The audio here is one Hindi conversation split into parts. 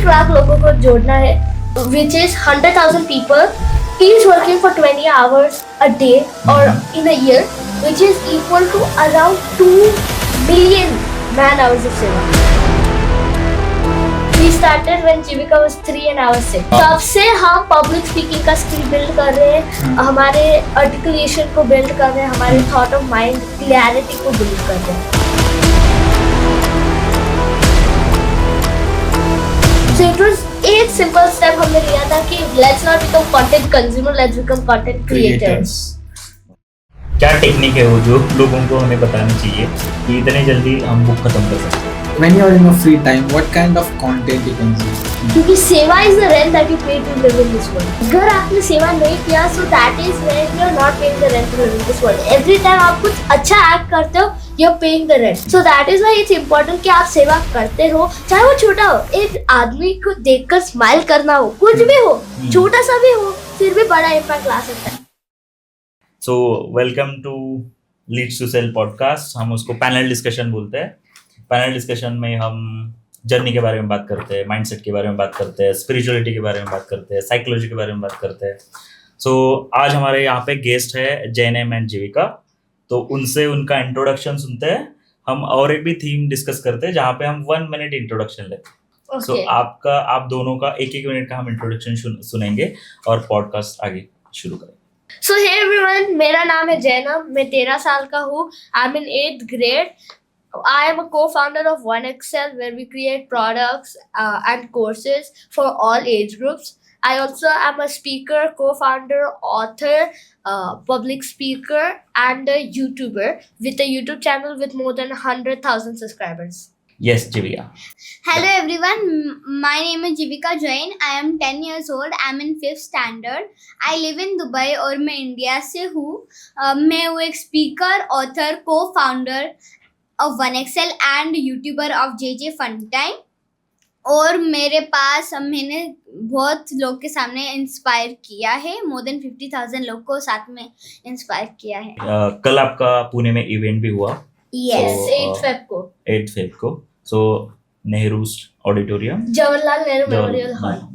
1 लाख लोगों को जोड़ना है, which is 100,000 people. He is working for 20 hours a day or in a year, which is equal to around 2 million man hours of seva. We started when Jivika was 3 and I was 6. तब से हम पब्लिक स्पीकिंग का स्किल बिल्ड कर रहे हैं, हमारे आर्टिकुलेशन को बिल्ड कर रहे हैं, हमारे थॉट ऑफ माइंड क्लैरिटी को बिल्ड कर रहे हैं. So it was एक simple step हमने लिया था कि let's not become content consumer, let's become content creators. क्या टेक्निक है वो जो लोगों को हमें बतानी चाहिए कि इतने जल्दी हम बुक खत्म कर सकते हैं? When you are in your free time, what kind of content you consume? क्योंकि सेवा is the rent that you pay to live in this world. अगर आपने सेवा नहीं किया, so that is when you are not paying the rent to live in this world. Every time आप कुछ अच्छा एक्ट करते हो, you are paying the rent. So that is why it's important कि आप सेवा करते रहो, चाहे वो छोटा हो. एक आदमी को देखकर स्माइल करना हो, कुछ भी हो, छोटा सा भी हो, फिर भी बड़ा इम्पैक्ट ला सकता है. So welcome to Leads to Sell podcast. हम उसको पैनल डिस्कशन बोलते हैं. पैनल डिस्कशन में हम जर्नी के बारे में बात करते हैं, माइंडसेट के बारे में बात करते हैं, स्पिरिचुअलिटी के बारे में बात करते हैं, साइकोलॉजी के बारे में बात करते हैं. सो आज हमारे यहाँ पे गेस्ट है जैनम एंड जीविका. तो उनसे उनका इंट्रोडक्शन सुनते हैं. हम और एक भी थीम डिस्कस करते हैं जहाँ पे हम 1 मिनट इंट्रोडक्शन लेते हैं. सो आप दोनों का 1-1 मिनट का हम इंट्रोडक्शन सुनेंगे और पॉडकास्ट आगे शुरू करेंगे. So hey everyone, मेरा नाम है जैनम, मैं 13 साल का हूँ. I'm in 8th grade. I am a co-founder of OneExcel, where we create products and courses for all age groups. I also am a speaker, co-founder, author, public speaker, and a YouTuber with a YouTube channel with more than 100,000 subscribers. Yes, Jivika. Hello everyone, my name is Jivika Jain. I am 10 years old. I am in 5th standard. I live in Dubai और मैं इंडिया से हूँ. मैं वो एक speaker, author, co-founder of OneExcel and YouTuber of JJ Fun Time. और मेरे पास मैंने बहुत लोग के सामने इंस्पायर किया है, मोर देन 50,000 लोग को साथ में इंस्पायर किया है. कल आपका पुणे में इवेंट भी हुआ. Yes, 8 Feb को. So Nehru auditorium, Jawaharlal Nehru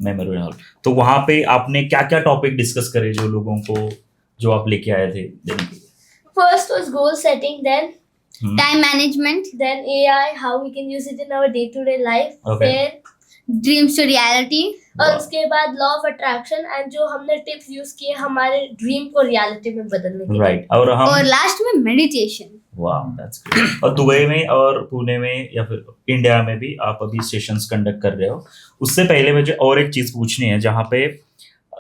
memorial hall. तो वहाँ पे आपने क्या क्या टॉपिक डिस्कस करे जो लोगों को जो आप लेके आए थे देने के लिए? First was goal setting, then time management, then AI, how we can use it in our day-to-day life. फिर dreams to reality, और उसके बाद लॉ ऑफ अट्रैक्शन एंड जो हमने टिप्स यूज किए हमारे ड्रीम को रियलिटी में बदलने के लिए. राइट. और लास्ट में मेडिटेशन. वाह, दैट्स ग्रेट. और दुबई में और पुणे में या फिर इंडिया में भी आप अभी सेशंस कंडक्ट कर रहे हो. उससे पहले मुझे और एक चीज पूछनी है, जहाँ पे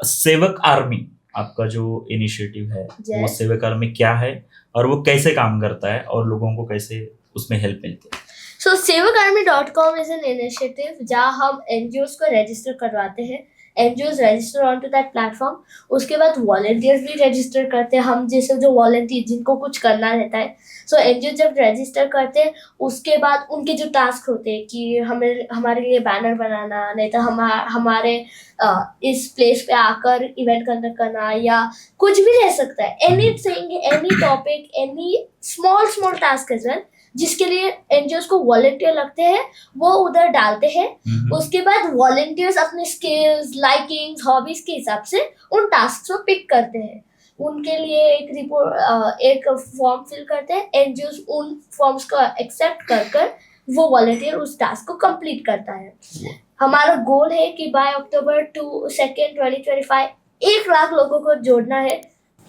सेवक आर्मी आपका जो इनिशिएटिव है, वो सेवक आर्मी क्या है और वो कैसे काम करता है और लोगों को कैसे उसमें हेल्प मिलती है? So sevakarmy.com is an initiative जहाँ हम NGOs को रजिस्टर करवाते हैं. NGOs register onto that platform. उसके बाद वॉलंटियर्स भी रजिस्टर करते हैं, हम जैसे जो वॉलंटियर जिनको कुछ करना रहता है. सो NGOs जब रजिस्टर करते हैं उसके बाद उनके जो टास्क होते हैं कि हमें हमारे लिए बैनर बनाना, नहीं तो हमारे इस प्लेस पे आकर इवेंट कंडक्ट करना या कुछ भी रह सकता है. Anything, any topic, any small task as well, जिसके लिए एनजीओस को वॉलंटियर लगते हैं वो उधर डालते हैं. उसके बाद वॉलंटियर्स अपने स्किल्स, लाइकिंग्स, हॉबीज के हिसाब से उन टास्क को पिक करते हैं. उनके लिए एक रिपोर्ट, एक फॉर्म फिल करते हैं. एनजीओस उन फॉर्म्स को एक्सेप्ट कर वो वॉलंटियर उस टास्क को कंप्लीट करता है. हमारा गोल है कि बाय अक्टूबर 2nd 2025 1 लाख लोगों को जोड़ना है.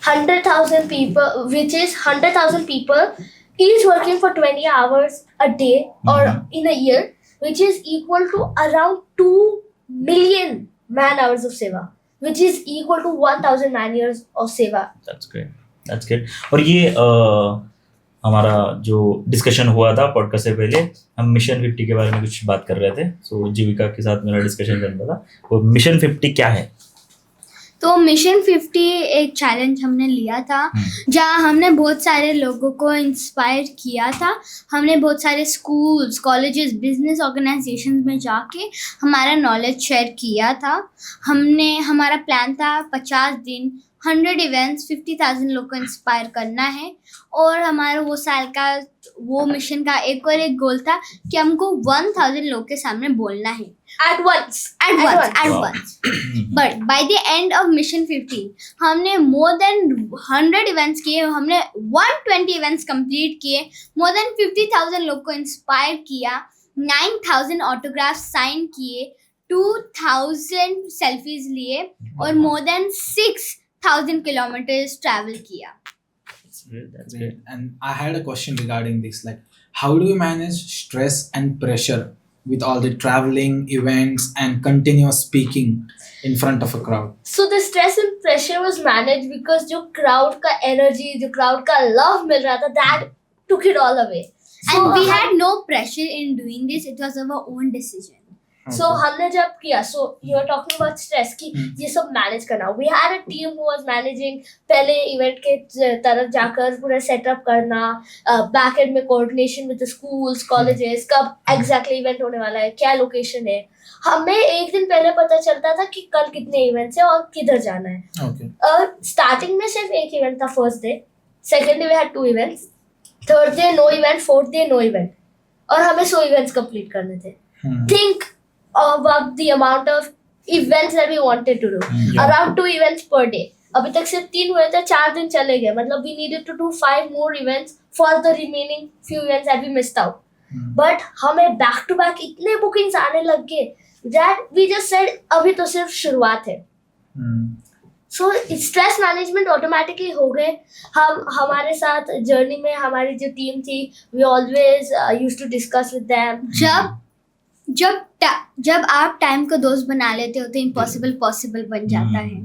100,000 people, which is 100,000 people. He is working for 20 hours a day or in a year, which is equal to around 2 million man hours of seva, which is equal to 1,009 years of seva. That's great. That's good. और ये हमारा जो डिस्कशन हुआ था पॉडकास्ट से पहले, हम मिशन 50 के बारे में कुछ बात कर रहे थे. सो जीविका के साथ मेरा डिस्कशन चल रहा था. वो मिशन 50 क्या है? तो मिशन 50 एक चैलेंज हमने लिया था जहाँ हमने बहुत सारे लोगों को इंस्पायर किया था. हमने बहुत सारे स्कूल्स, कॉलेजेस, बिजनेस ऑर्गेनाइजेशंस में जाके हमारा नॉलेज शेयर किया था. हमारा प्लान था 50 दिन 100 इवेंट्स 50,000 लोग को इंस्पायर करना है। और हमारा वो साल का वो मिशन का एक और एक गोल था कि हमको 1000 लोग के सामने बोलना है at once. at once. But by the end of mission 15 हमने more than 100 इवेंट्स किए, हमने 120 इवेंट्स कंप्लीट किए, more than 50,000 लोग को इंस्पायर किया, 9,000 ऑटोग्राफ साइन किए, 2,000 सेल्फीज लिए और more than 6,000 किलोमीटर्स ट्रैवल किया। That's great. And I had a question regarding this, like how do you manage stress and pressure with all the traveling, events and continuous speaking in front of a crowd? So the stress and pressure was managed because जो crowd का energy, जो crowd का love मिल रहा था, that took it all away. And we had no pressure in doing this, it was our own decision. So हमने जब किया, so you are talking about stress कि ये सब मैनेज करना. We had a team who was managing पहले इवेंट के तरफ जाकर पूरा सेटअप करना, बैक एंड में coordination with the schools, colleges, कब एग्जैक्टली इवेंट होने वाला है, क्या लोकेशन है. हमें एक दिन पहले पता चलता था कि कल कितने इवेंट्स हैं और किधर जाना है. स्टार्टिंग में सिर्फ एक इवेंट था first day, second day we had 2 events, third day no event, fourth day no event, और हमें 100 इवेंट्स कंप्लीट करने थे. Think about the amount of events that we wanted to do. Around 2 events per day. अभी तक सिर्फ 3 हुए थे, 4 दिन चले गए. मतलब we needed to do 5 more events for the remaining few events that we missed out. But हमें back to back इतने bookings आने लग गए that we just said अभी तो सिर्फ शुरुआत है. So stress management automatically हो गए. हम हमारे साथ जर्नी में हमारी जो टीम थी, we always used to discuss with them. जब आप टाइम को दोस्त बना लेते हो तो इम्पॉसिबल पॉसिबल बन जाता है.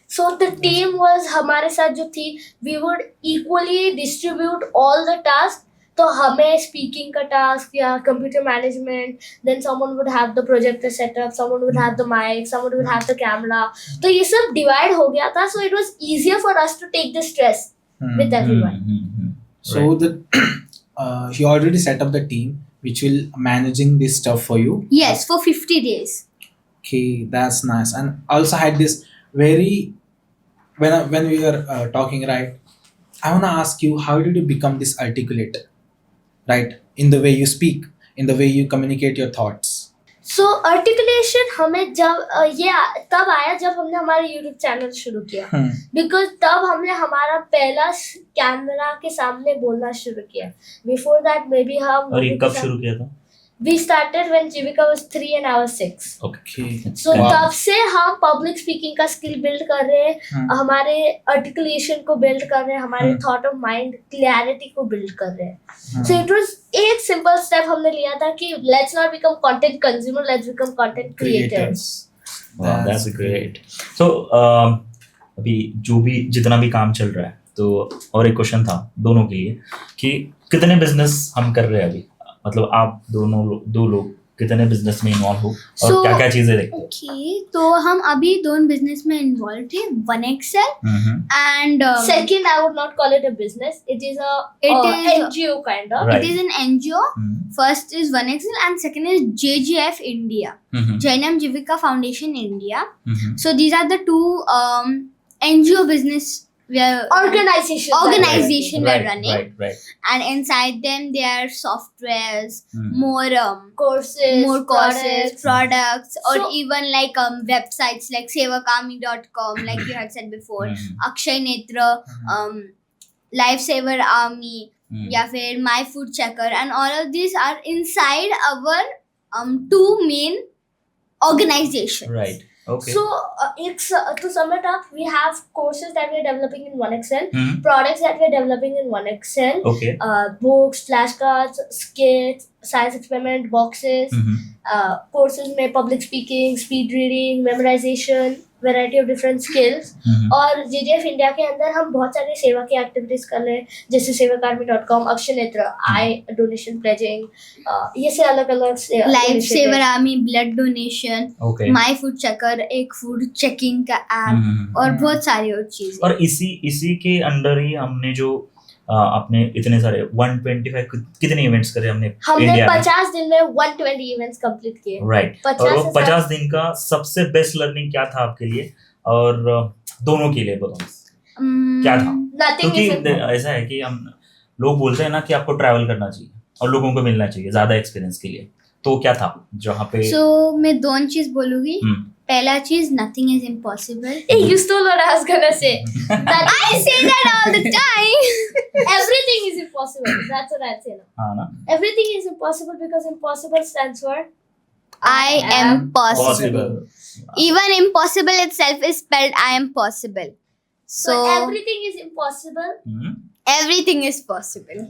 So the team was हमारे साथ जो थी, we would equally distribute all the tasks. तो हमें speaking का task या computer management, then someone would have the projector setup, someone would have the mic, someone would have the camera. तो ये सब divide हो गया था, so it was easier for us to take the stress with everyone. So you already set up the team which will managing this stuff for you. Yes, for 50 days. Okay, that's nice. And also had this very when we were talking, right, I want to ask you, how did you become this articulate, right, in the way you speak, in the way you communicate your thoughts? So articulation हमें जब ये तब आया जब हमने हमारा YouTube चैनल शुरू किया. Because तब हमने हमारा पहला कैमरा के सामने बोलना शुरू किया. Before that maybe हम और ये कब शुरू किया था? We started when Jivika was 3 and I was 6. Okay. So तब से हम public speaking का skill build कर रहे हैं, हमारे articulation को build कर रहे हैं, हमारे thought of mind clarity को build कर रहे हैं. So it was एक simple step हमने लिया था कि let's not become content consumer, let's become content creators. Wow, that's great. So अभी जो भी जितना भी काम चल रहा है, तो और एक क्वेश्चन था दोनों के लिए कि कितने बिजनेस हम कर रहे हैं अभी, मतलब आप दो लोग कितने बिजनेस में इन्वॉल्व हो और क्या क्या चीजें देखते हो? Okay, तो हम अभी 2 बिजनेस में इन्वॉल्व थे, OneXL and second I would not call it a business, it is NGO kind of. Right. It is an NGO. First is OneXL and second is JJF India, Jainam Jivika Foundation India. So these are the 2 NGO business organization we're running. Right. And inside them there are softwares, more courses, products, or even like websites like sevakami.com, like you had said before, Akshay Netra, Lifesaver Army, या फिर My Food Checker, and all of these are inside our 2 main organizations. Right. Okay. So to sum it up, we have courses that we are developing in OneXL, products that we are developing in OneXL, Okay. Books, flashcards, skits, science experiment boxes, courses में public speaking, speed reading, memorization, variety of different skills. और JJF इंडिया के अंदर हम बहुत सारे सेवा की एक्टिविटीज कर रहे हैं, जैसे sevakarmi.com, अक्षय नेत्र, आई डोनेशन प्लेजिंग, ये से अलग अलग Lifesaver Army blood donation, Okay. My Food Checker एक फूड चेकिंग का ऐप, और बहुत सारी और चीजें. और इसी के अंडर ही हमने जो अपने इतने सारे 125 कितने इवेंट्स करे हमने इंडिया में? 50 दिन में 120 इवेंट्स कंप्लीट किए. राइट. और वो 50 दिन का सबसे बेस्ट लर्निंग क्या था आपके लिए और दोनों के लिए बताओ. क्या था? Nothing क्योंकि is ऐसा है कि हम लोग बोलते हैं ना कि आपको ट्रैवल करना चाहिए और लोगों को मिलना चाहिए ज्यादा एक्सपीरियंस के लिए, तो क्या था जहाँ पे? सो मैं दोनों चीज बोलूंगी. हम्म, पहला चीज, nothing is impossible. Hey, you stole what I was gonna say. I say that all the time. Everything is impossible. That's what I'd say now. हाँ ना, Everything is impossible because impossible stands for I am possible. Possible. Even impossible itself is spelled I am possible. So So everything is impossible. everything is possible.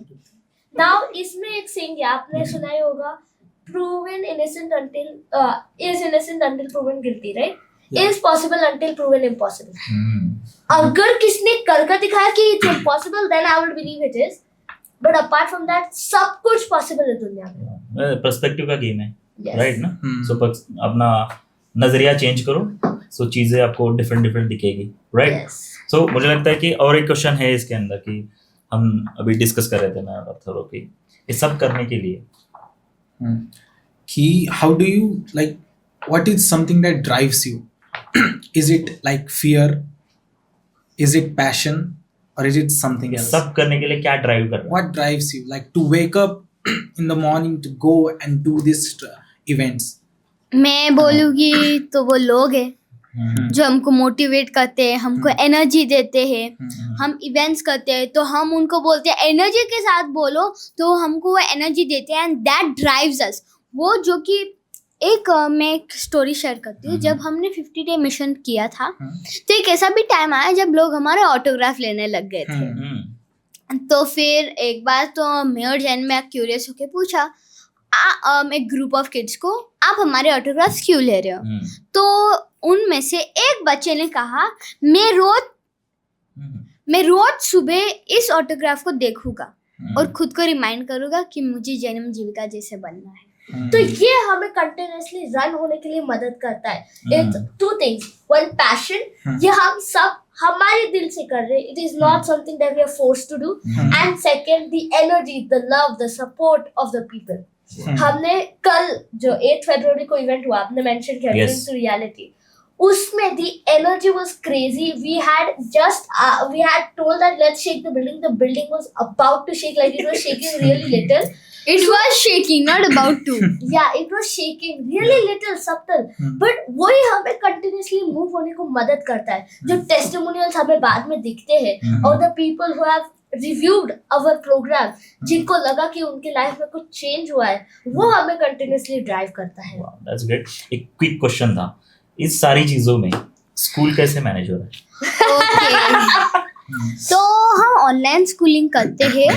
Now इसमें एक saying है, आपने सुना ही होगा, proven innocent until is innocent until proven guilty, right? Yeah. Is possible until proven impossible. अगर किसने करके दिखाया कि it's impossible, then I will believe it is. But apart from that, सब कुछ possible है दुनिया में. पर्सपेक्टिव का गेम है, Yes. राइट ना? Hmm. सो अपना नजरिया चेंज करो, सो चीजें आपको डिफरेंट डिफरेंट दिखेगी, राइट? Yes. सो मुझे लगता है कि और एक क्वेश्चन है इसके अंदर कि हम अभी डिस्कस कर रहे थे मैं और थोरो की, ये सब करने के लिए He, how do you like, what is something that drives you? Is it like fear? Is it passion? Or is it something else? सब करने के लिए क्या ड्राइव कर रहा What drives you? Like to wake up in the morning to go and do these events? मैं बोलूंगी तो वो लोग हैं है? जो हमको मोटिवेट करते हैं, हमको एनर्जी देते हैं. हम इवेंट्स करते हैं तो हम उनको बोलते हैं एनर्जी के साथ बोलो, तो हमको वो एनर्जी देते हैं एंड दैट ड्राइव्स अस. वो जो कि मैं एक स्टोरी शेयर करती हूँ. जब हमने 50 डे मिशन किया था तो एक ऐसा भी टाइम आया जब लोग हमारे ऑटोग्राफ लेने लग गए थे. तो फिर एक बार तो मैं और जैन में क्यूरियस होके पूछा एक ग्रुप ऑफ किड्स को, आप हमारे ऑटोग्राफ्स क्यों ले रहे हो? तो उनमें से एक बच्चे ने कहा, मैं रोज सुबह इस ऑटोग्राफ को देखूंगा और खुद को रिमाइंड करूंगा कि मुझे जन्म जीविका जैसे बनना है. तो ये हमें कंटिन्यूअसली रन होने के लिए मदद करता है. It's two things. One, passion, ये हम सब हमारे दिल से कर रहे हैं. It is not something that we are forced to do. And second, the energy, the love, the support of the people. हमने कल जो 8 फरवरी को इवेंट हुआ, आपने मेंशन किया, Yes. ड्रीम टू रियलिटी, उसमें the energy was crazy. We had told that let's shake the building. The building was about to shake, like it was shaking really little. It was shaking, not about to. Yeah, it was shaking really little, subtle. But वही हमें continuously move होने को मदद करता है. जो testimonials हमें बाद में दिखते हैं और the people who have reviewed our program, जिनको लगा कि उनके लाइफ में कुछ चेंज हुआ है, वो हमें continuously drive करता है. That's great. एक क्विक क्वेश्चन था, इस सारी चीजों में स्कूल कैसे मैनेज हो रहा है? Okay. तो हम ऑनलाइन स्कूलिंग करते हैं,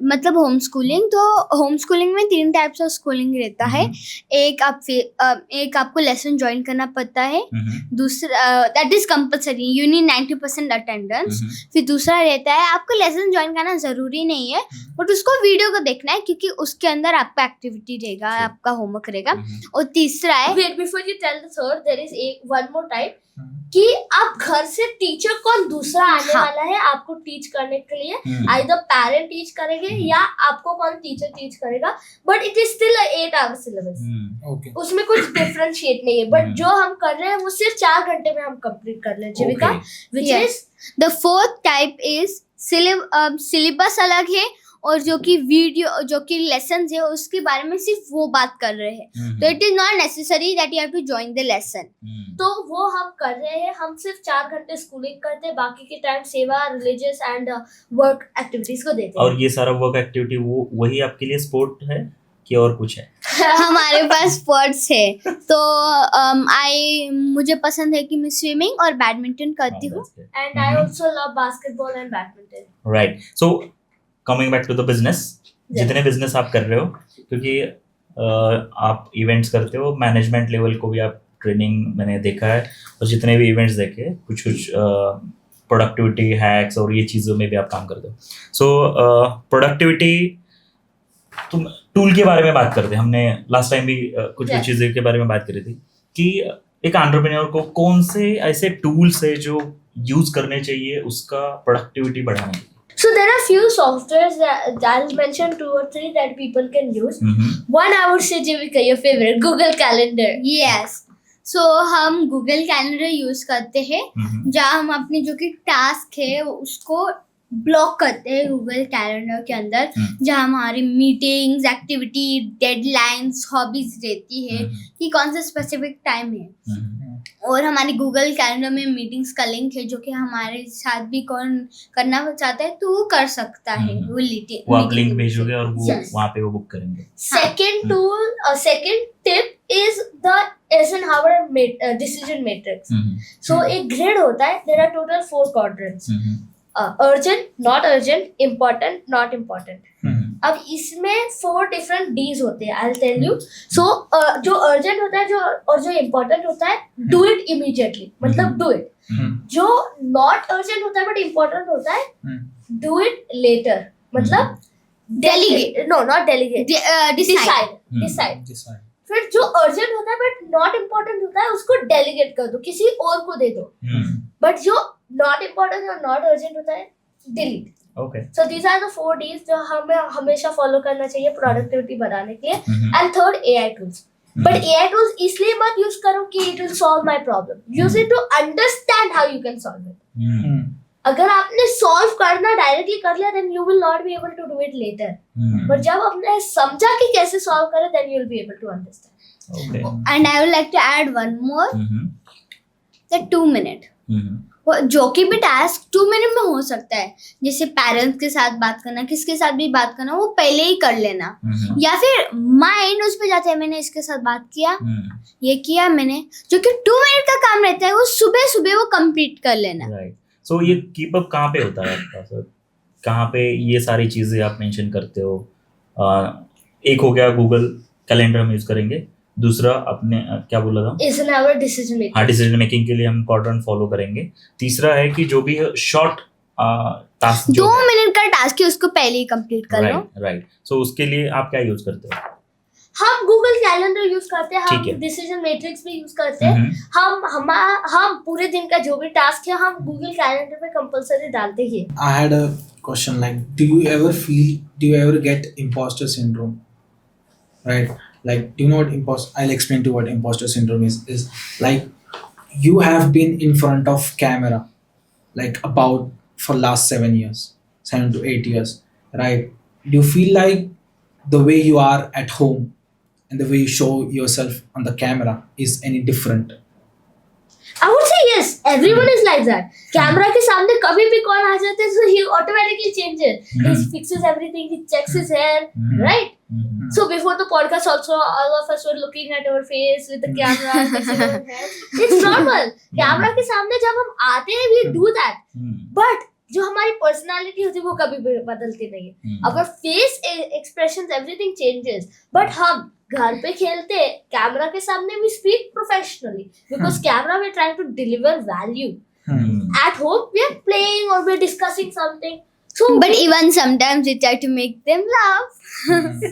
मतलब होम स्कूलिंग. तो होम स्कूलिंग में 3 टाइप्स ऑफ स्कूलिंग रहता है. एक आपको लेसन ज्वाइन करना पड़ता है. दूसरा that is compulsory, you need 90% attendance. फिर दूसरा रहता है आपको लेसन ज्वाइन करना जरूरी नहीं है, बट उसको वीडियो को देखना है क्योंकि उसके अंदर आपका एक्टिविटी रहेगा, आपका होमवर्क रहेगा. और तीसरा है, Wait, before you tell the third, there is one more type कि आप घर से टीचर कौन दूसरा आने वाला है आपको टीच करने के लिए. आइदर पेरेंट टीच करेंगे या आपको कौन टीचर टीच करेगा, but it is still 8 our syllabus. Okay. उसमें कुछ डिफरेंशिएट नहीं है. बट जो हम कर रहे हैं वो सिर्फ 4 घंटे में हम कंप्लीट कर लें जीविका, विच Yes. Is the fourth type is syllabus अलग है और जो कि वीडियो, जो कि लेसन है उसके बारे में सिर्फ वो बात कर रहे हैं. तो it is not necessary that you have to join the lesson. तो वो हम कर रहे हैं. हम सिर्फ 4 घंटे स्कूलिंग करते हैं, बाकी के टाइम सेवा, रिलीजियस एंड वर्क एक्टिविटीज को देते हैं. और ये सारा वर्क एक्टिविटी वो वही आपके लिए स्पोर्ट है कि और कुछ है? हमारे पास स्पोर्ट्स है. तो मुझे पसंद है कि मैं स्विमिंग और बैडमिंटन करती हूँ. And I also love basketball and badminton. Right. So coming back to the business, जितने बिजनेस आप कर रहे हो, क्योंकि आप इवेंट्स करते हो, मैनेजमेंट लेवल को भी आप ट्रेनिंग मैंने देखा है, और जितने भी इवेंट्स देखे, कुछ प्रोडक्टिविटी हैक्स और ये चीज़ों में भी आप काम करते हो. सो प्रोडक्टिविटी, तुम टूल के बारे में बात करते हैं, हमने लास्ट टाइम भी कुछ चीज़ों के बारे में बात करी थी कि एक एंटरप्रेन्योर को कौन से ऐसे टूल्स है जो यूज करने चाहिए उसका प्रोडक्टिविटी बढ़ाने के लिए. So there are few softwares that I'll mention 2 or 3 that people can use. One, I would say, Jivika, your favorite, Google Calendar. Yes. सो हम गूगल कैलेंडर यूज करते हैं, जहाँ हम अपनी जो कि टास्क है उसको ब्लॉक करते हैं गूगल कैलेंडर के अंदर, जहाँ हमारी मीटिंग्स, एक्टिविटी, डेडलाइंस, हॉबीज रहती है कि कौन सा स्पेसिफिक टाइम है। और हमारी गूगल कैलेंडर में मीटिंग्स का लिंक है, जो कि हमारे साथ भी कौन करना चाहता है तो वो कर सकता है। वो आप लिंक भेजोगे और वो वहाँ पे वो बुक करेंगे। Second tip is Eisenhower decision matrix. So एक grid होता है, there are total 4 quadrants. Urgent, not urgent, important, not important. अब इसमें 4 different D's होते हैं, I'll tell you. So जो urgent होता है और जो important होता है, do it immediately, मतलब do it. जो not urgent होता है but important होता है, do it later, मतलब delegate, no not delegate, decide. फिर जो urgent होता है but not important होता है, उसको delegate कर दो, किसी और को दे दो. But जो not important और not urgent होता है, delete. Okay. So these are the 4 Ds जो हमें हमेशा follow करना चाहिए productivity बढ़ाने के लिए. And third, AI tools. But AI tools इसलिए मत use करो कि it will solve my problem. Use it to understand how you can solve it. अगर आपने solve करना directly कर लिया, then you will not be able to do it later. But जब आपने समझा कि कैसे solve करें, then you will be able to understand. Okay. And I would like to add one more. The 2 minute. जो कि भी टास्क 2 मिनट में हो सकता है, जैसे पेरेंट्स के साथ बात करना, किसके साथ भी बात करना, वो पहले ही कर लेना। या फिर माइंड उस पे जाता है, मैंने इसके साथ बात किया, ये किया मैंने, जो कि 2 मिनट का काम रहता है, वो सुबह सुबह वो कंप्लीट कर लेना। राइट। सो ये कीप अप कहाँ पे होता है आपका सर? कहाँ पे ये सारी चीजें आप मेंशन करते हो? एक हो गया गूगल कैलेंडर हम यूज करेंगे, दूसरा अपने क्या बोला था, Eisenhower decision matrix. हाँ, डिसीजन मेकिंग के लिए हम क्वाड्रेंट फॉलो करेंगे। तीसरा है कि जो भी शॉर्ट टास्क 2 मिनट का टास्क है उसको पहले ही कंप्लीट कर लो। राइट। सो उसके लिए आप क्या यूज करते हो? हम गूगल कैलेंडर यूज करते हैं, हम ठीक है। डिसीजन मैट्रिक्स भी यूज करते हैं। हम पूरे दिन का जो भी टास्क है हम गूगल कैलेंडर में कंपलसरी डालते ही हैं। I had a question like, do you ever get imposter syndrome? Right? Like, do you know what I'll explain to you what imposter syndrome is. Is like you have been in front of camera like about for last 7 years, 7 to 8 years, right? Do you feel like the way you are at home and the way you show yourself on the camera is any different? I would say yes, everyone is like that. Camera के सामने कभी भी कौन आ जाता है, so he automatically changes. He fixes everything, he checks his hair, right? So before the podcast also, all of us were looking at our face with the camera, fixing our hair. It's normal. Camera के सामने जब हम आते हैं, we do that. But जो हमारी पर्सनालिटी होती है वो कभी भी बदलती नहीं है। अगर face expressions everything changes, but हम घर पे खेलते कैमरा के सामने we speak professionally because camera we trying to deliver value. At home we are playing और we are discussing something, so But even sometimes we try to make them laugh.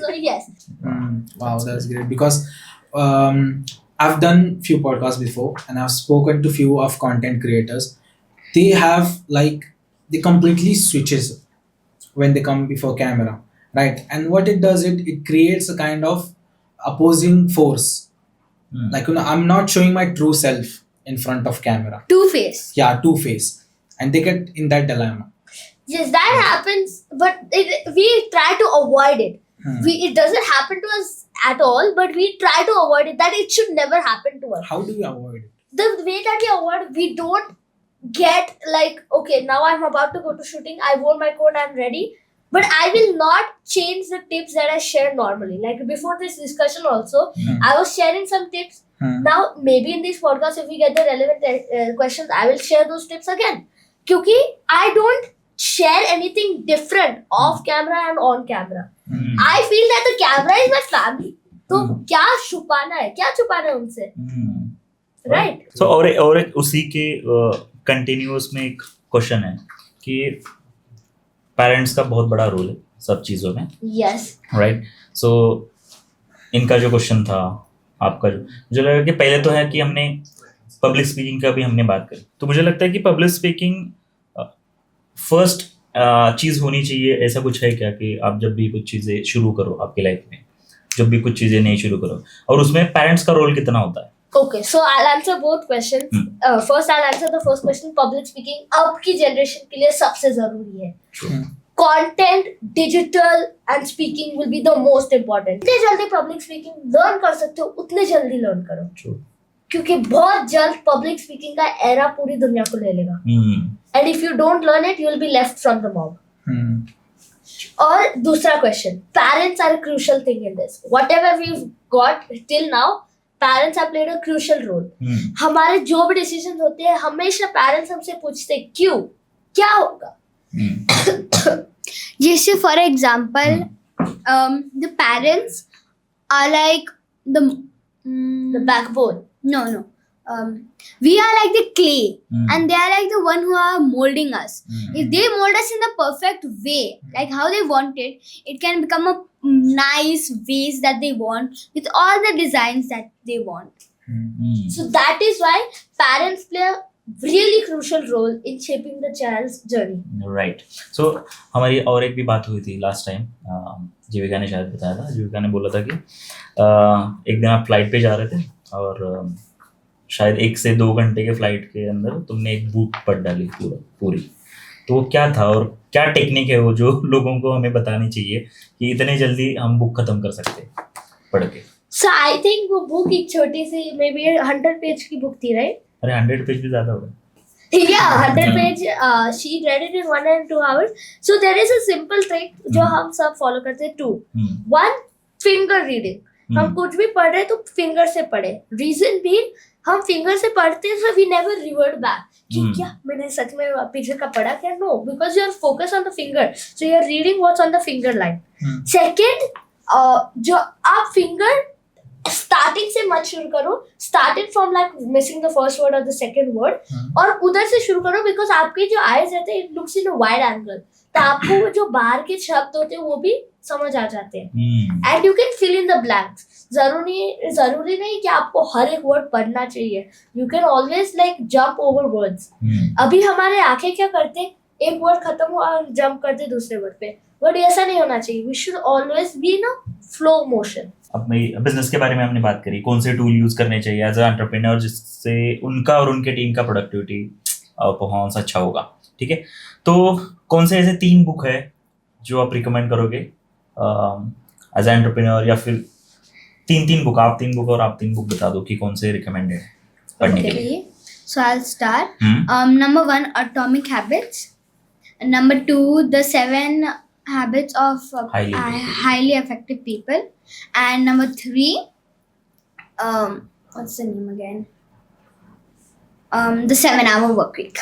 so yes. Wow, that's great because I've done few podcasts before and I've spoken to few of content creators. They have like they completely switches when they come before camera, right? And what it does, it creates a kind of opposing force. Like, you know, I'm not showing my true self in front of camera. Two-face. Yeah, two-face, and they get in that dilemma. Yes, that happens, but we try to avoid it. It doesn't happen to us at all, but we try to avoid it. That it should never happen to us. How do we avoid it? The way that we avoid, we don't get like, okay, now I'm about to go to shooting, I wore my coat, I'm ready, but I will not change the tips that I share normally. Like before this discussion also, I was sharing some tips. Now maybe in this podcast, if we get the relevant questions, I will share those tips again, क्योंकि I don't share anything different off camera and on camera. I feel that the camera is my family. तो क्या छुपाना है उनसे, right? So और एक उसी के कंटिन्यूअस में एक क्वेश्चन है कि पेरेंट्स का बहुत बड़ा रोल है सब चीज़ों में। Yes. राइट। सो इनका जो क्वेश्चन था, आपका जो मुझे लगा कि पहले तो है कि हमने पब्लिक स्पीकिंग का भी हमने बात करी, तो मुझे लगता है कि पब्लिक स्पीकिंग फर्स्ट चीज़ होनी चाहिए। ऐसा कुछ है क्या कि आप जब भी कुछ चीज़ें शुरू करो आपकी लाइफ में, जब भी कुछ चीज़ें नहीं शुरू करो, और उसमें पेरेंट्स का रोल कितना होता है? Okay, so I'll answer both questions. First, I'll answer the first question. Public speaking अब की generation के लिए सबसे जरूरी है. Content, digital and speaking will be the most important. जितने जल्दी public speaking learn कर सकते हो उतने जल्दी learn करो. True. क्योंकि बहुत जल्द public speaking का era पूरी दुनिया को ले लेगा. And if you don't learn it, you will be left from the mob. और दूसरा question, parents are a crucial thing in this. Whatever we've got till now, parents have played a crucial role. हमारे जो भी decisions होते हैं हमेशा parents हमसे पूछते हैं क्यों, क्या होगा. जैसे for example, the parents are like The backbone. no. We are like the clay, and they are like the one who are molding us. If they mold us in the perfect way, like how they want it, it can become a nice vase that they want with all the designs that they want. So that is why parents play a really crucial role in shaping the child's journey. Right. So हमारी और एक भी बात हुई थी लास्ट टाइम. जीविका ने शायद बताया था. जीविका ने बोला था कि एक दिन आप फ्लाइट पे जा रहे थे और शायद 1 से 2 घंटे के फ्लाइट के अंदर तुमने एक बुक पढ़ डाली पूरी. तो वो क्या था और क्या टेक्निक है वो जो लोगों को हमें बतानी चाहिए कि इतने जल्दी हम बुक खत्म कर सकते हैं पढ़ के. So I think वो बुक एक छोटी सी maybe 100 पेज की बुक थी, right? अरे 100 पेज भी ज़्यादा होगा. Yeah, 100 page. She read it in 1 and 2 hours. So there is a simple trick जो हम सब follow करते हैं. 2. 1, finger reading. हम कुछ भी पढ़ रहे तो फिंगर से पढ़े. रीजन भी हम फिंगर से पढ़ते हैं, so we never revert back कि क्या मैंने सच में पीछे का पढ़ा क्या. No, because you are focused on the finger, so you are reading what's on the finger line. Second, जो आप फिंगर स्टार्टिंग से मत शुरू करो. Starting from like missing the first word और द सेकंड वर्ड और उधर से शुरू करो. बिकॉज आपके जो आईज रहते हैं it looks in a wide angle, तो आपको जो बाहर के शब्द होते हैं वो भी समझ आ जाते हैं. And you can fill in the blanks. जरूरी नहीं कि आपको हर एक वर्ड पढ़ना चाहिए. You can always like jump over words. अभी हमारे आंखें क्या करते हैं, एक वर्ड खत्म हुआ और जंप करते दूसरे वर्ड पे. बट ऐसा नहीं होना चाहिए. We should always be in a flow motion. अपने बिजनेस के बारे में हमने बात करी, कौन से टूल यूज करने चाहिए एज अ एंटरप्रेन्योर जिससे उनका और उनके टीम का प्रोडक्टिविटी और परफॉर्मेंस अच्छा होगा. ठीक है, तो कौन से ऐसे 3 बुक है जो आप रिकमेंड करोगे एज ए एंटरप्रेन्योर, या फिर 3 बुक, आप 3 बुक और आप 3 बुक बता दो कि कौन से रिकमेंडेड है पढ़ने के लिए. So I'll start. Number 1, Atomic Habits. Number 2, The 7 Habits of highly effective people. And number 3, what's the name again? The 7-hour work week.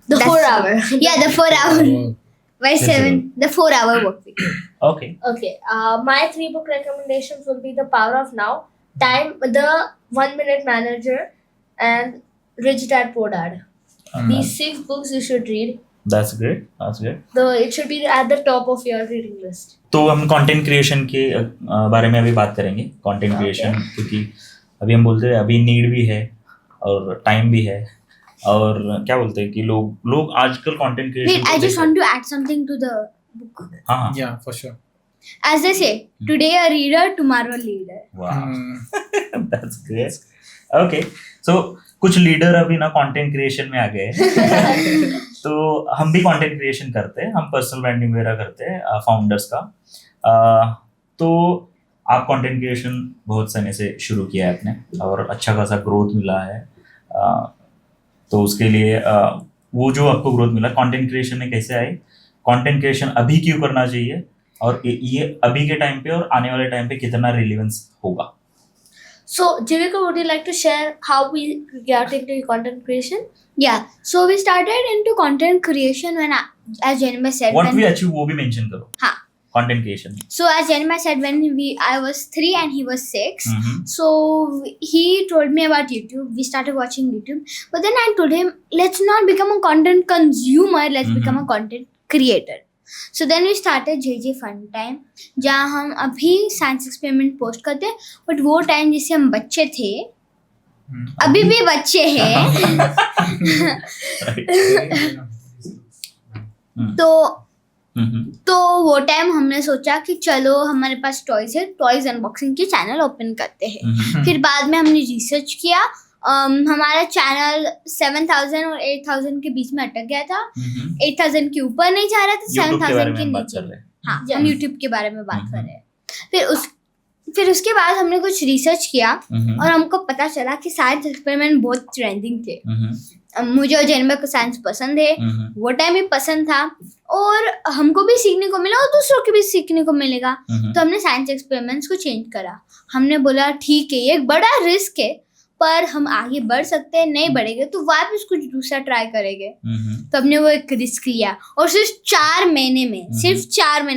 The 4-hour. Yeah, the 4-hour. Why 7? The 4-hour work week. Okay. Okay. My 3 book recommendations will be The Power of Now, Time, The 1 Minute Manager, and Rich Dad Poor Dad. These 6 books you should read. That's great. Though it should be at the top of your reading list. तो हम कंटेंट क्रिएशन के बारे में अभी बात करेंगे. कंटेंट क्रिएशन क्योंकि अभी हम बोलते हैं अभी नीड भी है और टाइम भी है, और क्या बोलते हैं कि लोग आजकल content creation. Wait, I just want to add something to the book. हाँ. Yeah, for sure. As they say, today a reader, tomorrow a leader. Wow. That's great. Okay. So कुछ लीडर अभी ना कंटेंट क्रिएशन में आ गए. तो हम भी कंटेंट क्रिएशन करते हैं, हम पर्सनल ब्रांडिंग वगैरह करते हैं फाउंडर्स का. तो आप कंटेंट क्रिएशन बहुत समय से शुरू किया है आपने और अच्छा खासा ग्रोथ मिला है. तो उसके लिए वो जो आपको ग्रोथ मिला कंटेंट क्रिएशन में कैसे आए, कंटेंट क्रिएशन अभी क्यों करना चाहिए, और ये अभी के टाइम पे और आने वाले टाइम पे कितना रिलेवेंस होगा. So, Jivika, would you like to share how we got into content creation? Yeah, so we started into content creation when, as Janima said, What when we achieve वो भी मेंशन करो. हाँ. Content creation. So as Janima said, when I was 3 and he was 6, so he told me about YouTube. We started watching YouTube, but then I told him, let's not become a content consumer, let's become a content creator. So then we started JJ Fun Time, जहाँ हम अभी साइंस एक्सपेरिमेंट पोस्ट करते हैं. बट वो टाइम जिससे हम बच्चे थे, अभी भी बच्चे हैं. तो तो वो टाइम हमने सोचा कि चलो हमारे पास टॉयज है, टॉयज अनबॉक्सिंग की चैनल ओपन करते हैं। फिर बाद में हमने रिसर्च किया, हमारा चैनल 7,000 और 8,000 के बीच में अटक गया था। 8,000 के ऊपर नहीं जा रहा था, 7,000 के नीचे। हाँ, हम यूट्यूब के बारे में बात कर रहे हैं। फिर उसके बाद हमने कुछ रिसर्च किया और हमको पता चला कि साइंस एक्सपेरिमेंट बहुत ट्रेंडिंग थे। मुझे और जैनबा को साइंस पसंद है, वो टाइम भी पसंद था और हमको भी सीखने को मिला और दूसरों को भी सीखने को मिलेगा। तो हमने साइंस एक्सपेरिमेंट्स को चेंज करा। हमने बोला ठीक है, ये एक बड़ा रिस्क है पर हम आगे बढ़ सकते हैं, नहीं बढ़ेंगे तो वापस कुछ दूसरा ट्राई करेंगे। तो हमने वो एक रिस्क लिया और सिर्फ 4 महीने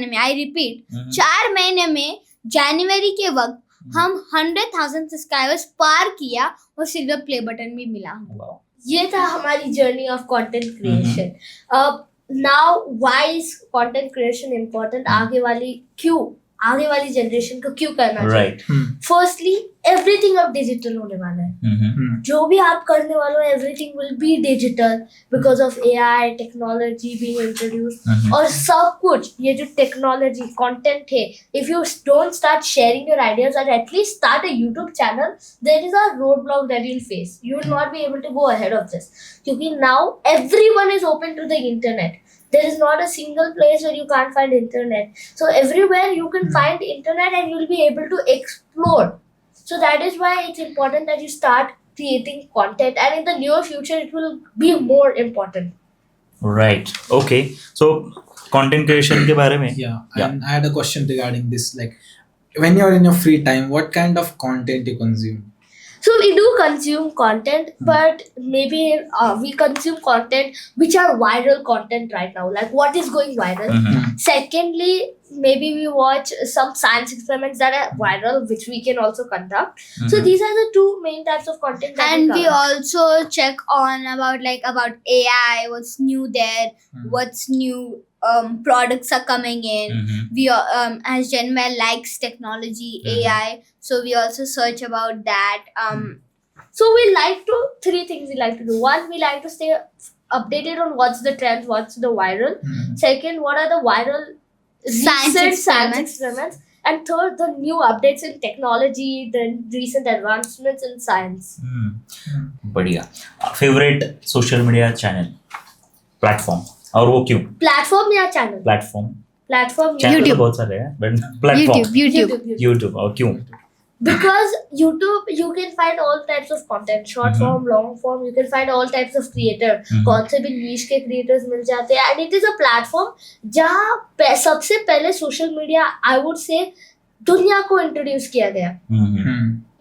में आई रिपीट 4 महीने में जनवरी के वक्त हम 100,000 सब्सक्राइबर्स पार किया और सिल्वर प्ले बटन भी मिला। ये था हमारी जर्नी ऑफ कंटेंट क्रिएशन। अब now why is content creation important, आगे वाली जनरेशन को क्यों करना चाहिए। फर्स्टली एवरीथिंग अब डिजिटल होने वाला है। जो भी आप करने वाले हो everything will be digital because of AI technology being introduced. और सब कुछ ये जो टेक्नोलॉजी कंटेंट है, if you don't start sharing your ideas और at least start a YouTube channel, there is a road block that you will face. You will not be able to go ahead of this क्योंकि now everyone is open to the internet. There is not a single place where you can't find internet. So everywhere you can find internet and you'll be able to explore. So that is why it's important that you start creating content, and in the near future it will be more important. Right. Okay. So content creation के बारे में. Yeah. And I had a question regarding this. Like, when you're in your free time, what kind of content you consume? So we do consume content, but maybe we consume content which are viral content right now, like what is going viral. Secondly, maybe we watch some science experiments that are viral, which we can also conduct. So these are the 2 main types of content that And we cover. also check on about AI, what's new there, what's new products are coming in. We as Genmel likes technology, AI, so we also search about that. So we like to 3 things we like to do. One, we like to stay updated on what's the trend, what's the viral. Second, what are the viral Science recent science experiments. experiments. And third, the new updates in technology, the recent advancements in science. बढ़िया. Favorite social media channel, platform, और वो क्यों? Platform या channel? Platform चैनल तो बहुत सारे हैं, but platform. YouTube. YouTube. और क्यों? Because YouTube, you can find all types of content, short form, long form. You can find all types of creator. कौन से भी niche के creators मिल जाते हैं, and it is a platform जहाँ सबसे पहले social media, I would say, दुनिया को इंट्रोड्यूस किया गया.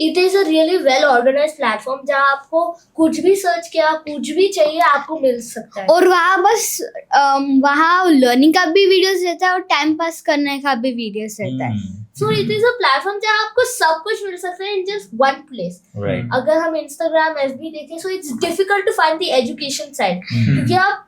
It is a really well organized platform जहाँ आपको कुछ भी सर्च किया, कुछ भी चाहिए आपको मिल सकता है. और वहाँ लर्निंग का भी वीडियोस रहता है और टाइम पास करने का भी वीडियोस रहता है. So it is a platform जहाँ आपको सब कुछ मिल सकता है in just one place. Right. अगर हम Instagram, FB देखें, so it's difficult to find the education side क्योंकि आप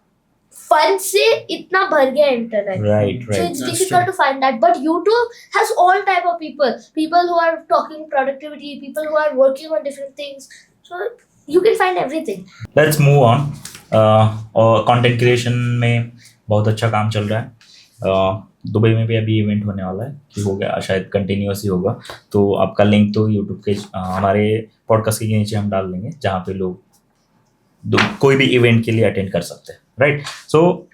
फन से इतना भर गया internet. Right. So it's difficult to find that. But YouTube has all type of people who are talking productivity, people who are working on different things. So you can find everything. Let's move on. और कंटेंट क्रिएशन में बहुत अच्छा काम चल रहा है. दुबई में भी अभी इवेंट होने वाला है कि हो गया, शायद कंटिन्यूअस ही होगा. तो आपका लिंक तो यूट्यूब के हमारे पॉडकास्ट के नीचे हम डाल देंगे जहाँ पे लोग कोई भी इवेंट के लिए अटेंड कर सकते हैं. राइट. सो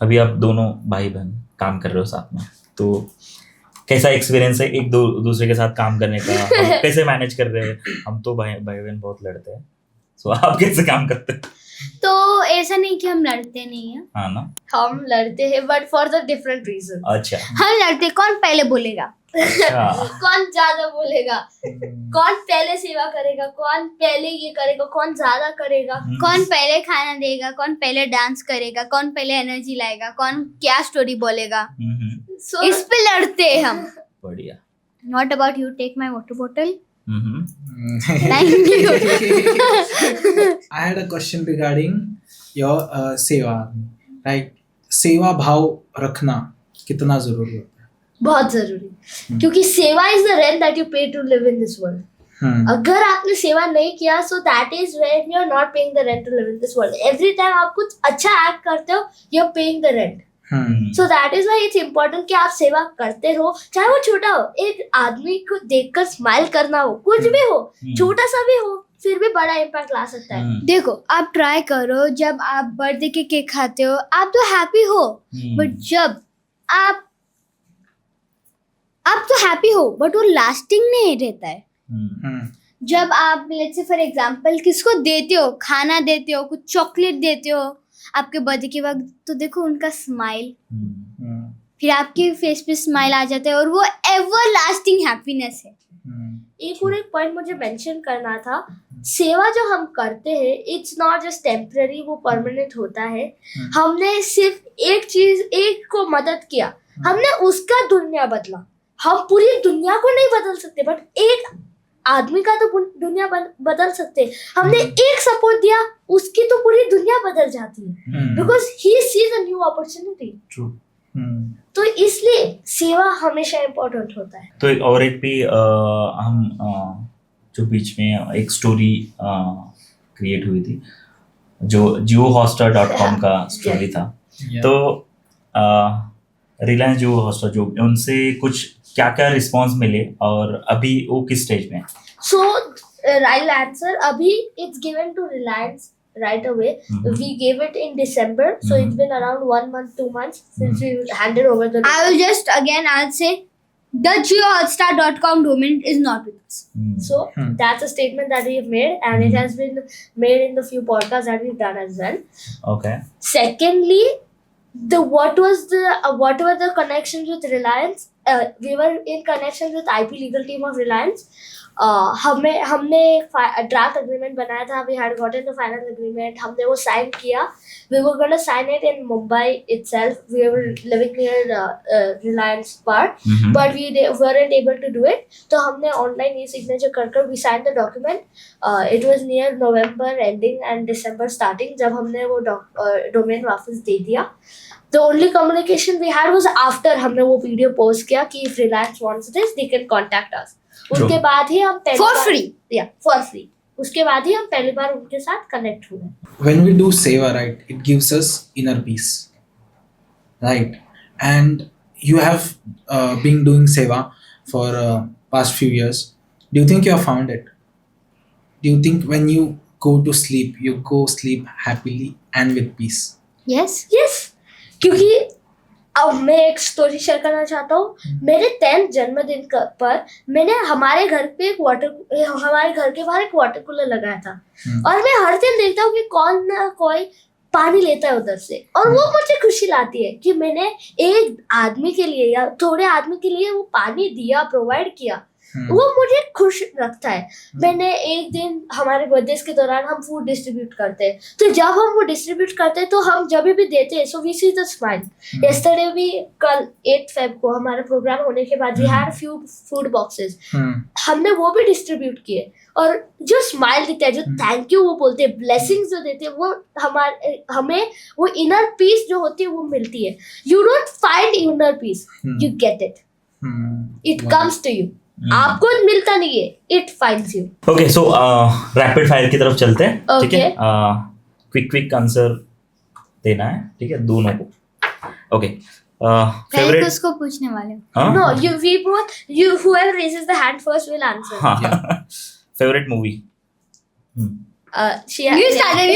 अभी आप दोनों भाई बहन काम कर रहे हो साथ में, तो कैसा एक्सपीरियंस है एक दूसरे के साथ काम करने का? हम कैसे मैनेज कर रहे हैं? हम तो भाई बहन बहुत लड़ते हैं, सो आप कैसे काम करते हैं? तो ऐसा नहीं कि हम लड़ते नहीं हैं. हाँ ना, हम लड़ते हैं but for the different reasons. अच्छा. हम लड़ते, कौन पहले बोलेगा, कौन ज्यादा बोलेगा, कौन पहले सेवा करेगा, कौन पहले ये करेगा, कौन ज्यादा करेगा, कौन पहले खाना देगा, कौन पहले डांस करेगा, कौन पहले एनर्जी लाएगा, कौन क्या स्टोरी बोलेगा. So इस पे लड़ते हैं हम. बढ़िया. Not about you take my water bottle. Thank you. I had a question regarding your सेवा, right? सेवा भाव रखना कितना जरूरी होता है? बहुत जरूरी, क्योंकि seva is the rent that you pay to live in this world. अगर आपने सेवा नहीं किया, so that is when you are not paying the rent to live in this world. Every time आप कुछ अच्छा एक्ट करते हो, you are paying the rent. So that is why it's important कि आप सेवा करते रहो, चाहे वो छोटा हो, एक आदमी को देखकर स्माइल करना हो, कुछ भी हो, छोटा सा भी हो, फिर भी बड़ा इम्पैक्ट ला सकता है। देखो आप ट्राई करो, जब आप बर्थडे के केक खाते हो आप तो हैप्पी हो, बट जब आप तो हैप्पी हो बट वो लास्टिंग नहीं रहता है। जब आप लेट्स से फॉर एग्जांपल किसको देते हो, खाना देते हो, कुछ चॉकलेट देते हो आपके बर्थडे के वक्त, तो देखो उनका स्माइल, फिर आपके फेस पे स्माइल आ जाता है और वो एवर लास्टिंग हैप्पीनेस है। एक और एक पॉइंट मुझे मेंशन करना था, सेवा जो हम करते हैं इट्स नॉट जस्ट टेम्पररी, वो परमानेंट होता है। हमने सिर्फ एक को मदद किया, हमने उसका दुनिया बदला। हम पूरी दुनिया को नहीं बदल सकते बट एक आदमी का तो दुनिया बदल सकते। हमने एक सपोर्ट दिया, उसकी तो पूरी दुनिया बदल जाती है, because he sees a new opportunity. तो इसलिए सेवा हमेशा इम्पोर्टेंट होता है। तो और एक भी हम जो बीच में एक स्टोरी क्रिएट हुई थी, जो JioHotstar.com का स्टोरी था। तो रिलायंस JioHotstar जो उनसे कुछ क्या क्या रिस्पॉन्स मिले और अभी वो किस स्टेज में है? So, right answer, अभी it's given to Reliance right away. We gave it in December, so it's been around 1 month, 2 months since we handed over the. I'll say the JioHotstar.com domain is not with us. So that's a statement that we've made, and it has been made in the few podcasts that we've done as well. Okay. Secondly, what were the connections with Reliance? We were in connections with IP legal team of Reliance. हमने ड्राफ्ट एग्रीमेंट बनाया था, we had gotten the final agreement, हमने वो साइन किया। We were going to sign it in Mumbai itself. We were living near Reliance Park, but we weren't able to do it. तो हमने ऑनलाइन ये सिग्नेचर कर we signed the document. It was near November ending and December starting जब हमने वो डोमेन वापस दे दिया। The only communication we had was after हमने वो वीडियो पोस्ट किया कि if Reliance wants this, they can contact us. उसके बाद ही हम for free उसके बाद ही हम पहली बार उनके साथ कनेक्ट हुए। When we do seva, right, it gives us inner peace, right? And you have been doing seva for past few years. Do you think you have found it? Do you think when you go to sleep, you go sleep happily and with peace? Yes. क्योंकि अब मैं एक स्टोरी शेयर करना चाहता हूँ। मेरे 10th जन्मदिन पर मैंने हमारे घर के बाहर एक वाटर कूलर लगाया था, और मैं हर दिन देखता हूँ कि कौन ना कोई पानी लेता है उधर से, और वो मुझे खुशी लाती है कि मैंने एक आदमी के लिए या थोड़े आदमी के लिए वो पानी दिया, प्रोवाइड किया, वो मुझे खुश रखता है। मैंने एक दिन हमारे बर्थडे के दौरान हम फूड डिस्ट्रीब्यूट करते हैं, तो जब हम वो डिस्ट्रीब्यूट करते हैं तो हम जब भी देते हैं so we see the smile. Yesterday भी कल 8 फेब को हमारा प्रोग्राम होने के बाद we had few food boxes, हमने वो भी डिस्ट्रीब्यूट किए, और जो स्माइल दिखता है, जो थैंक यू वो बोलते हैं, ब्लेसिंग्स जो देते हैं, वो हमें वो इनर पीस जो होती है वो मिलती है। You don't find inner peace, you get it, it comes to you. आपको मिलता नहीं है, it finds you. Okay, so rapid fire की तरफ चलते हैं, ठीक है? क्विक आंसर देना है, ठीक है, दोनों को। ओके, फेवरेट उसको पूछने वाले No, we both, whoever raises the hand first will answer. Favourite movie? You started.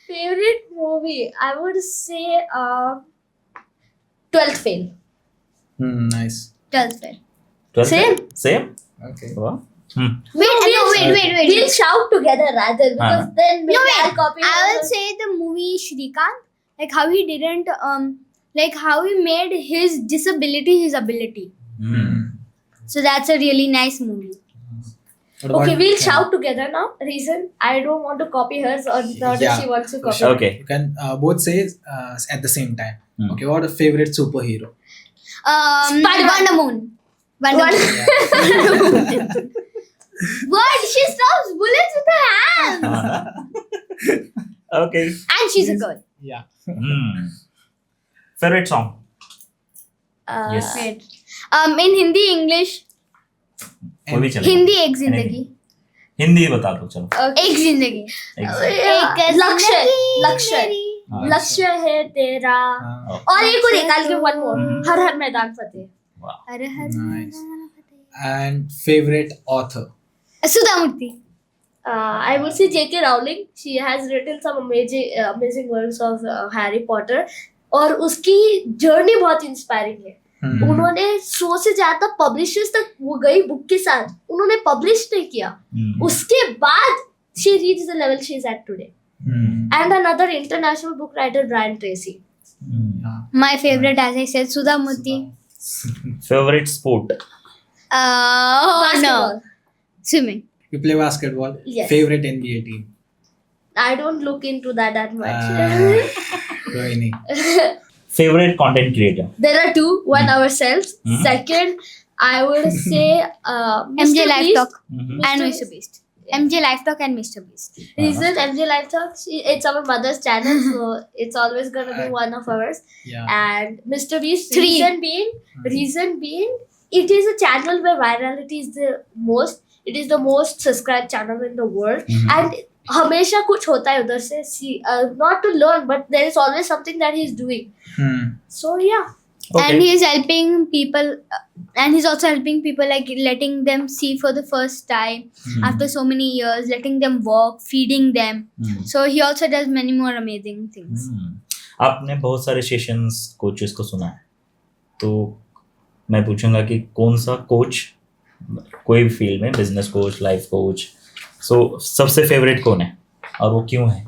Favorite movie, I would say 12th Fail. Nice. 12th fail. Same. Okay. Wow. Wait. We'll shout together rather, because then maybe I'll copy. I will say the movie Shrikant, like how he didn't like how he made his disability his ability. So that's a really nice movie. Okay, we'll shout together now. Reason, I don't want to copy hers, or not if she wants to copy. Okay. You can both say at the same time. Okay, what a favorite superhero? Wonder Moon. What? She stops bullets with her hands. Okay. And she's a girl. Yeah. Favorite song? Yes. Wait. In Hindi, English. वो भी चलेगा। हिंदी एक जिंदगी। हिंदी बता दो चलो। एक जिंदगी। लक्ष्य। हाँ, लक्ष्य है तेरा, हाँ, और एक और एक, I'll give one more, हम्म। हर हर मैदान फतेह. वाह. अरे हर Nice. And favorite author? Sudha Murthy. I would say J.K. Rowling. She has written some amazing works of Harry Potter, और उसकी जर्नी बहुत इंस्पायरिंग है. Hmm. उन्होंने 100 से ज्यादा पब्लिशर्स तक वो गई बुक के साथ, उन्होंने पब्लिश नहीं किया. हम्म. उसके बाद she reached the level she is at today. Hmm. And another international book writer, Brian Tracy. Hmm. Yeah. My favorite, as I said, Sudha Murthy. Favorite sport? No, Basketball. swimming. You play basketball? Yes. Favorite NBA team? I don't look into that much. कोई नहीं. Favorite content creator? There are two. One Hmm. ourselves. Hmm. Second, I would say MJ Mr. Live Beast. Talk Mhm. and Mr. Mr. Beast. MJ Live Talk and Mr. Beast. Reason MJ Live Talk. It's our mother's channel, so it's always gonna be one of ours. Yeah. And Mr. Beast. Three. Reason being, it is a channel where virality is the most. It is the most subscribed channel in the world, Mhm. and हमेशा कुछ होता है उधर से. Not to learn, but there is always something that he's doing. Hmm. So yeah. Okay. And he's helping people, and he's also helping people, like letting them see for the first time Hmm. after so many years, letting them walk, feeding them. Hmm. So he also does many more amazing things. Hmm. आपने बहुत सारे सेशंस कोचेस को सुना है, तो मैं पूछूंगा कि कौन सा कोच, कोई भी फील्ड में, बिजनेस कोच, लाइफ कोच, सो सबसे फेवरेट कौन है और वो क्यों है?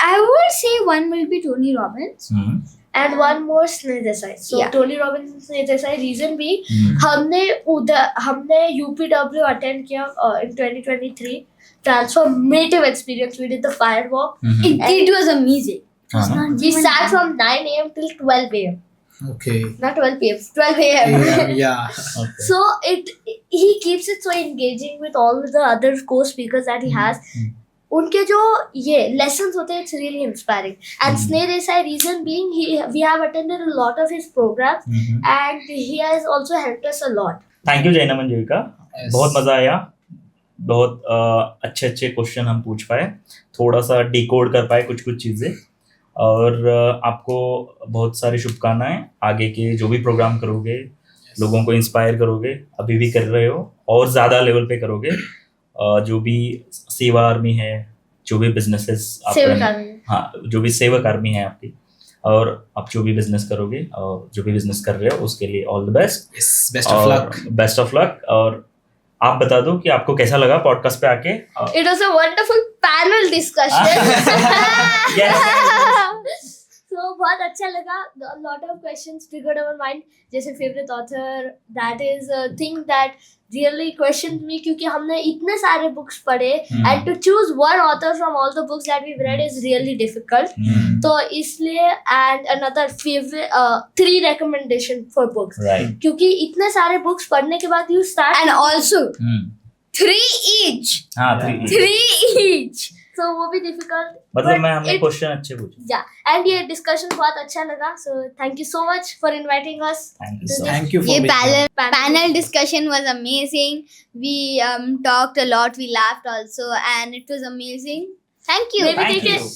I would say one will be Tony Robbins. Hmm. And one more Sneh Desai. So Yeah. Tony Robbins and Sneh Desai. Reason being, Hmm. हमने UPW attend किया in 2023. Transformative experience. We did the firewalk. Mhm. It was amazing. हाँ ना? We sat from 9 a.m. till 12 a.m. Okay. Not 12 p.m. 12 a.m. Yeah. Okay. So he keeps it so engaging with all the other co-speakers that he has. Hmm. उनके जो ये lessons होते हैं, it's really inspiring. And Hmm. Sneh Desai, reason being, we have attended a lot of his programs, Mhm. and he has also helped us a lot. Thank you जैना मंजूरिका, Yes. बहुत मजा आया, बहुत अच्छे अच्छे क्वेश्चन हम पूछ पाए, थोड़ा सा डिकोड कर पाए कुछ कुछ चीज़ें, और आपको बहुत सारी शुभकामनाएं, आगे के जो भी प्रोग्राम करोगे, लोगों को इंस्पायर करोगे, अभी भी कर रहे हो और ज़्यादा लेवल पे करोगे, जो भी सेवा आर्मी है, जो भी बिजनेसेस आप सेवक आर्मी. हाँ, जो भी सेवक आर्मी है आपकी, और आप जो भी बिजनेस करोगे और जो भी बिजनेस कर रहे हो उसके लिए all the best. Yes. Best of luck. Best of luck. और आप बता दो कि आपको कैसा लगा पॉडकास्ट पे आके. It was a wonderful panel discussion. Yes. So बहुत अच्छा लगा. A lot of questions triggered our mind. जैसे favorite author, that is a thing that really questioned me, क्योंकि हमने इतने सारे books पढ़े, and to choose one author from all the books that we've read is really difficult. Hmm. तो इसलिए, and another favorite 3 recommendation for books, Right. क्योंकि इतने सारे books पढ़ने के बाद you start And also Hmm. 3 each. हाँ, Yeah. 3 each. so वो भी difficult. मतलब but मैं हमने it- क्वेश्चन अच्छे पूछे. Yeah, and ये discussion बहुत अच्छा लगा. So thank you so much for inviting us. Thank you so much. Thank you for ये being here. panel discussion was amazing. We talked a lot. We laughed also, and it was amazing. Thank you. Maybe Thank take you. it.